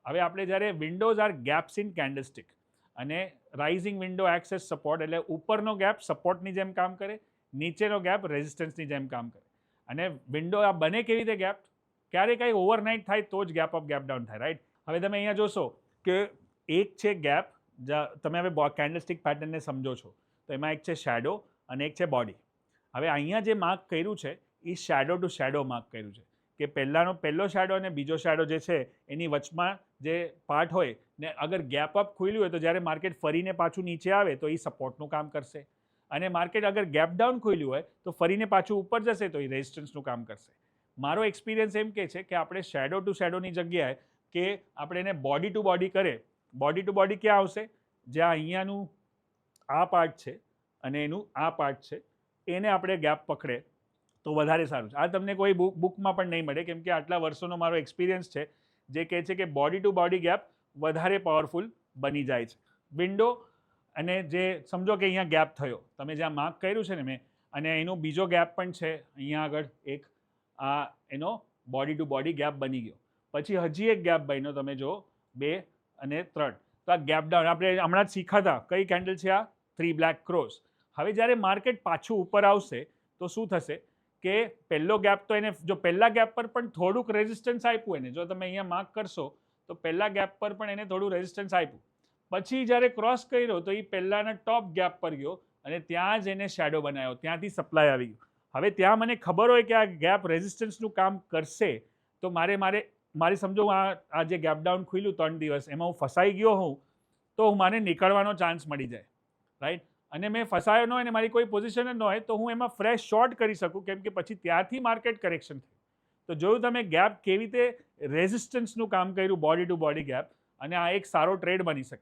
હવે આપણે જ્યારે windows are gaps in candlestick અને rising window acts as support, એટલે ઉપરનો ગેપ સપોર્ટની જેમ કામ કરે, નીચેનો ગેપ રેઝિસ્ટન્સની જેમ કામ કરે. અને વિન્ડો આ બને કેવી રીતે ગેપ? ક્યારે કંઈ ઓવરનાઇટ થાય તો જ ગેપ અપ ગેપ ડાઉન થાય, રાઈટ? હવે તમે અહીંયા જોશો કે એક છે ગેપ, તમે હવે કેન્ડલસ્ટિક પેટર્નને સમજો છો તો એમાં એક છે શેડો અને એક છે બોડી. હવે અહીંયા જે માર્ક કર્યું છે એ શેડો ટુ શેડો માર્ક કર્યું છે કે પહેલો શેડો અને બીજો શેડો જે છે એની વચમાં જે પાર્ટ હોય ને અગર ગેપ અપ ખુલ્યું હોય તો જ્યારે માર્કેટ ફરીને પાછું નીચે આવે તો એ સપોર્ટનું કામ કરશે, અને માર્કેટ અગર ગેપ ડાઉન ખુલ્યું હોય તો ફરીને પાછું ઉપર જશે તો એ રેઝિસ્ટન્સનું કામ કરશે. મારો એક્સપિરિયન્સ એમ કહે છે કે આપણે શેડો ટુ શેડોની જગ્યાએ કે આપણે એને બોડી ટુ બોડી કરે. બોડી ટુ બોડી ક્યાં આવશે? જ્યાં અહીંયાનું આ પાર્ટ છે અને એનું આ પાર્ટ છે એને આપણે ગેપ પકડે તો વધારે સારું છે. આ તમને કોઈ બુકમાં પણ નહીં મળે, કેમ કે આટલા વર્ષોનો મારો એક્સપિરિયન્સ છે જે કહે છે કે બોડી ટુ બોડી ગેપ વધારે પાવરફુલ બની જાય છે. વિન્ડો અને જે સમજો કે અહીંયા ગેપ થયો, તમે જ્યાં માર્ક કર્યું છે ને મેં, અને એનો બીજો ગેપ પણ છે અહીંયા આગળ એક, આ એનો બોડી ટુ બોડી ગેપ બની ગયો. પછી હજી એક ગેપ બન્યો, તમે જો 2 અને 3. તો આ ગેપ ડાઉન આપણે હમણાં જ શીખાતા કઈ કેન્ડલ છે આ? 3 બ્લેક ક્રોસ. હવે જ્યારે માર્કેટ પાછું ઉપર આવશે તો શું થશે કે પહેલો ગેપ તો એને, જો પહેલા ગેપ પર પણ થોડુંક રેઝિસ્ટન્સ આપ્યું એને, જો તમે અહીંયા માર્ક કરશો તો પહેલા ગેપ પર પણ એને થોડું રેઝિસ્ટન્સ આપ્યું, પછી જ્યારે ક્રોસ કર્યો તો એ પહેલાના ટોપ ગેપ પર ગયો અને ત્યાં જ એને શેડો બનાવ્યો, ત્યાંથી સપ્લાય આવી ગયું. હવે ત્યાં મને ખબર હોય કે આ ગેપ રેઝિસ્ટન્સનું કામ કરશે તો મારી સમજો આ જે ગેપ ડાઉન ખુલ્યું 3 દિવસ એમાં હું ફસાઈ ગયો હોઉં તો મને નીકળવાનો ચાન્સ મળી જાય, રાઈટ? અને મેં ફસાયો ન હોય અને મારી કોઈ પોઝિશન જ ન હોય તો હું એમાં ફ્રેશ શોર્ટ કરી શકું, કેમ કે પછી ત્યાંથી માર્કેટ કરેક્શન થયું. તો જોયું તમે ગેપ કેવી રીતે રેઝિસ્ટન્સનું કામ કર્યું, બોડી ટુ બોડી ગેપ, અને આ એક સારો ટ્રેડ બની શકે.